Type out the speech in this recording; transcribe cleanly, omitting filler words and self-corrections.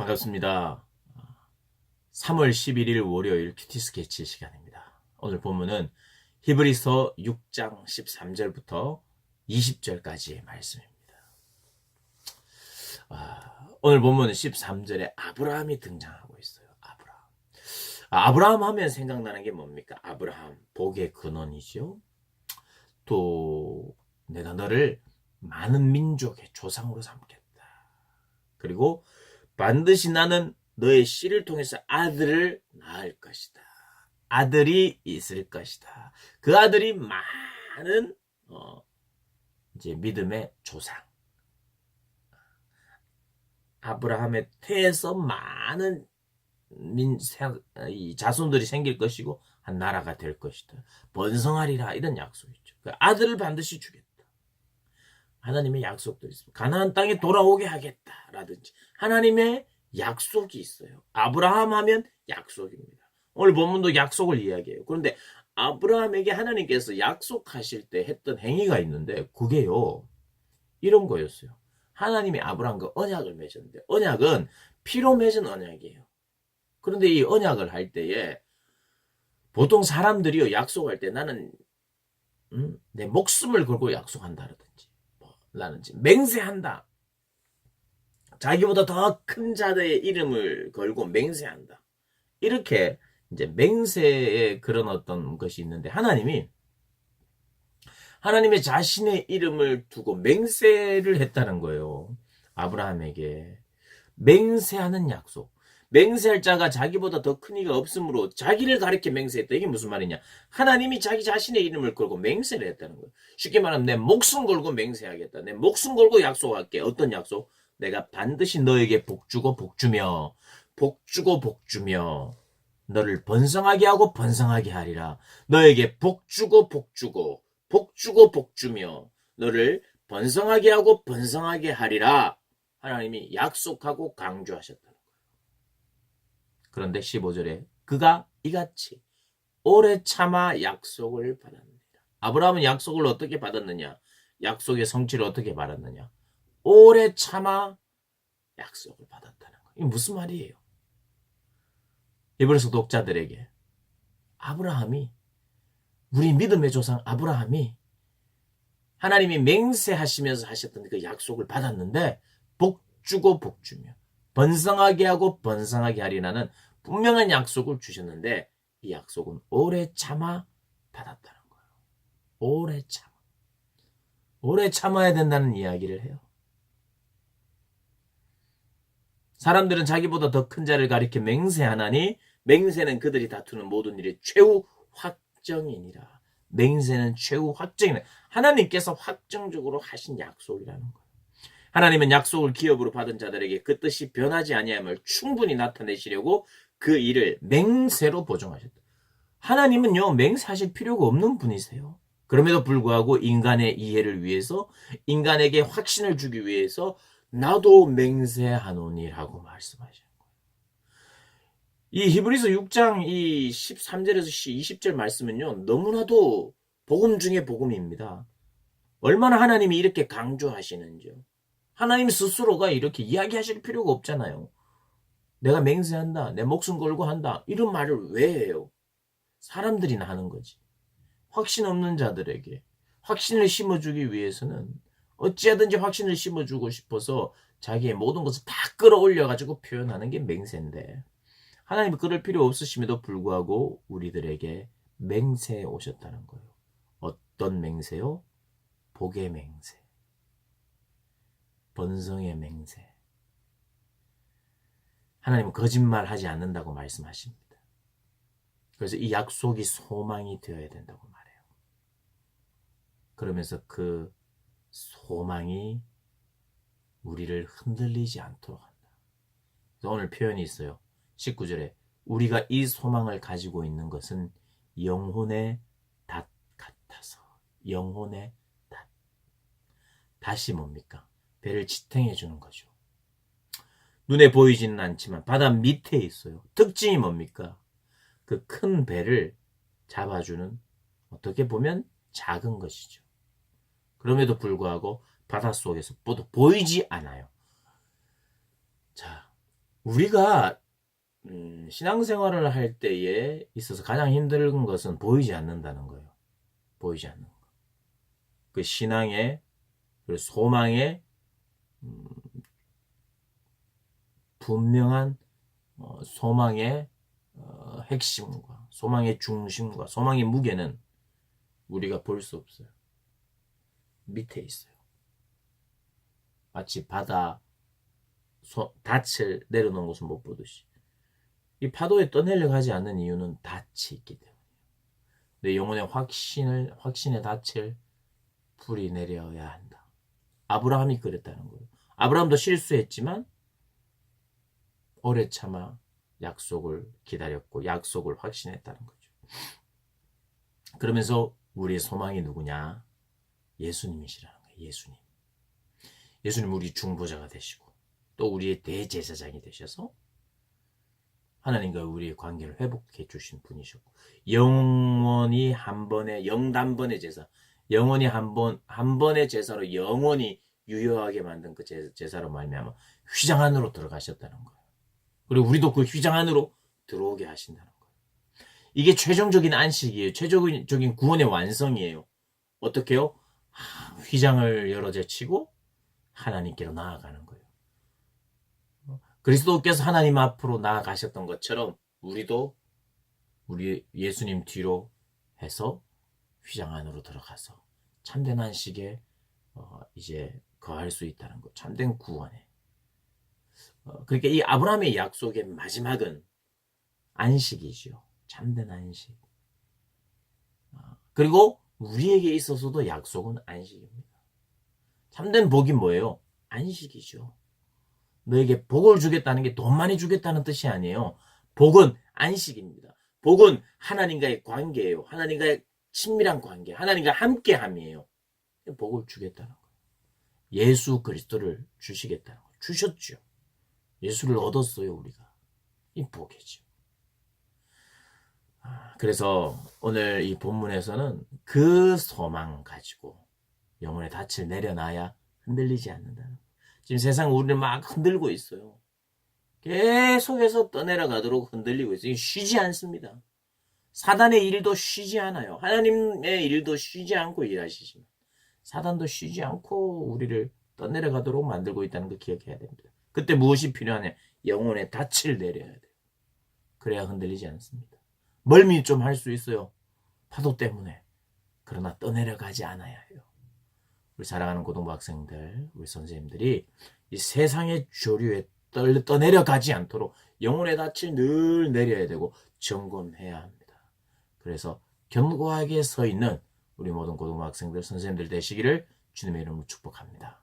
반갑습니다. 3월 11일 월요일 큐티 스케치 시간입니다. 오늘 본문은 히브리서 6장 13절부터 20절까지의 말씀입니다. 오늘 본문은 13절에 아브라함이 등장하고 있어요. 아브라함 하면 생각나는 게 뭡니까? 아브라함, 복의 근원이죠. 또 내가 너를 많은 민족의 조상으로 삼겠다. 그리고 반드시 나는 너의 씨를 통해서 아들을 낳을 것이다. 아들이 있을 것이다. 그 아들이 많은 이제 믿음의 조상. 아브라함의 태에서 많은 이 자손들이 생길 것이고 한 나라가 될 것이다. 번성하리라 이런 약속이죠. 그 아들을 반드시 주겠다. 하나님의 약속도 있습니다. 가나안 땅에 돌아오게 하겠다라든지 하나님의 약속이 있어요. 아브라함 하면 약속입니다. 오늘 본문도 약속을 이야기해요. 그런데 아브라함에게 하나님께서 약속하실 때 했던 행위가 있는데 그게요. 이런 거였어요. 하나님이 아브라함과 언약을 맺었는데 언약은 피로 맺은 언약이에요. 그런데 이 언약을 할 때에 보통 사람들이요. 약속할 때 나는 내 목숨을 걸고 약속한다라든지 라든지 맹세한다. 자기보다 더 큰 자의 이름을 걸고 맹세한다. 이렇게 이제 맹세의 그런 어떤 것이 있는데 하나님의 자신의 이름을 두고 맹세를 했다는 거예요. 아브라함에게 맹세하는 약속. 맹세할 자가 자기보다 더 큰 이가 없으므로 자기를 가리켜 맹세했다. 이게 무슨 말이냐? 하나님이 자기 자신의 이름을 걸고 맹세를 했다는 거예요. 쉽게 말하면 내 목숨 걸고 맹세하겠다. 내 목숨 걸고 약속할게. 어떤 약속? 내가 반드시 너에게 복주고 복주며 너를 번성하게 하고 번성하게 하리라. 너에게 복주고 복주며 너를 번성하게 하고 번성하게 하리라. 하나님이 약속하고 강조하셨다는 거예요. 그런데 15절에 그가 이같이 오래 참아 약속을 받았느니라. 아브라함은 약속을 어떻게 받았느냐? 약속의 성취를 어떻게 받았느냐? 오래 참아 약속을 받았다는 거예요. 이게 무슨 말이에요? 히브리서 독자들에게 아브라함이 우리 믿음의 조상 아브라함이 하나님이 맹세하시면서 하셨던 그 약속을 받았는데 복주고 복주며 번성하게 하고 번성하게 하리라는 분명한 약속을 주셨는데 이 약속은 오래 참아 받았다는 거예요. 오래 참아야 된다는 이야기를 해요. 사람들은 자기보다 더 큰 자를 가리켜 맹세하나니 맹세는 그들이 다투는 모든 일의 최후 확정이니라. 맹세는 최후 확정이니라. 하나님께서 확정적으로 하신 약속이라는 거예요. 하나님은 약속을 기업으로 받은 자들에게 그 뜻이 변하지 아니함을 충분히 나타내시려고 그 일을 맹세로 보정하셨다. 하나님은요, 맹세하실 필요가 없는 분이세요. 그럼에도 불구하고 인간의 이해를 위해서, 인간에게 확신을 주기 위해서 나도 맹세하노니라고 말씀하시는 거예요. 이 히브리서 6장 이 13절에서 20절 말씀은요, 너무나도 복음 중에 복음입니다. 얼마나 하나님이 이렇게 강조하시는지요. 하나님 스스로가 이렇게 이야기하실 필요가 없잖아요. 내가 맹세한다, 내 목숨 걸고 한다, 이런 말을 왜 해요? 사람들이나 하는 거지. 확신 없는 자들에게 확신을 심어주기 위해서는 어찌하든지 확신을 심어주고 싶어서 자기의 모든 것을 다 끌어올려가지고 표현하는 게 맹세인데 하나님이 그럴 필요 없으심에도 불구하고 우리들에게 맹세해 오셨다는 거예요. 어떤 맹세요? 복의 맹세, 번성의 맹세. 하나님은 거짓말하지 않는다고 말씀하십니다. 그래서 이 약속이 소망이 되어야 된다고 말해요. 그러면서 그 소망이 우리를 흔들리지 않도록 한다. 오늘 표현이 있어요. 19절에 우리가 이 소망을 가지고 있는 것은 영혼의 닷 같아서. 영혼의 닷. 닷이 뭡니까? 배를 지탱해 주는 거죠. 눈에 보이지는 않지만 바다 밑에 있어요. 특징이 뭡니까? 그 큰 배를 잡아주는 어떻게 보면 작은 것이죠. 그럼에도 불구하고 바닷속에서 보이지 않아요. 자, 우리가 신앙생활을 할 때에 있어서 가장 힘든 것은 보이지 않는다는 거예요. 보이지 않는 거. 그 신앙의 그 소망의 분명한 소망의 핵심과 소망의 중심과 소망의 무게는 우리가 볼 수 없어요. 밑에 있어요. 마치 바다 닻을 내려놓은 곳을 못 보듯이 이 파도에 떠내려가지 않는 이유는 닻이 있기 때문이에요. 내 영혼의 확신의 닻을 불이 내려야 한다. 아브라함이 그랬다는 거예요. 아브라함도 실수했지만 오래 참아 약속을 기다렸고 약속을 확신했다는 거죠. 그러면서 우리의 소망이 누구냐? 예수님이시라는 거예요. 예수님. 예수님 우리 중보자가 되시고 또 우리의 대제사장이 되셔서 하나님과 우리의 관계를 회복해 주신 분이셨고 영원히 한 번의 영단번의 제사 영원히 한 번의 제사로 영원히 유효하게 만든 그 제사로 말미암아 휘장 안으로 들어가셨다는 거예요. 그리고 우리도 그 휘장 안으로 들어오게 하신다는 거예요. 이게 최종적인 안식이에요. 최종적인 구원의 완성이에요. 어떻게요? 휘장을 열어 제치고 하나님께로 나아가는 거예요. 그리스도께서 하나님 앞으로 나아가셨던 것처럼 우리도 우리 예수님 뒤로 해서 휘장 안으로 들어가서 참된 안식에 이제 거할 수 있다는 것. 참된 구원에. 그러니까 이 아브라함의 약속의 마지막은 안식이죠. 참된 안식. 그리고 우리에게 있어서도 약속은 안식입니다. 참된 복이 뭐예요? 안식이죠. 너에게 복을 주겠다는 게 돈 많이 주겠다는 뜻이 아니에요. 복은 안식입니다. 복은 하나님과의 관계예요. 하나님과의 친밀한 관계, 하나님과 함께함이에요. 복을 주겠다는 거예요. 예수 그리스도를 주시겠다는 거예요. 주셨죠. 예수를 얻었어요, 우리가. 이 복이죠. 그래서 오늘 이 본문에서는 그 소망 가지고 영혼의 닻을 내려놔야 흔들리지 않는다는 거예요. 지금 세상 우리를 막 흔들고 있어요. 계속해서 떠내려가도록 흔들리고 있어요. 쉬지 않습니다. 사단의 일도 쉬지 않아요. 하나님의 일도 쉬지 않고 일하시지만 사단도 쉬지 않고 우리를 떠내려가도록 만들고 있다는 거 기억해야 됩니다. 그때 무엇이 필요하냐? 영혼의 닻을 내려야 돼요. 그래야 흔들리지 않습니다. 멀미 좀 할 수 있어요. 파도 때문에. 그러나 떠내려가지 않아야 해요. 우리 사랑하는 고등부 학생들, 우리 선생님들이 이 세상의 조류에 떠내려가지 않도록 영혼의 닻을 늘 내려야 되고 점검해야 합니다. 그래서 견고하게 서 있는 우리 모든 고등부 학생들, 선생님들 되시기를 주님의 이름으로 축복합니다.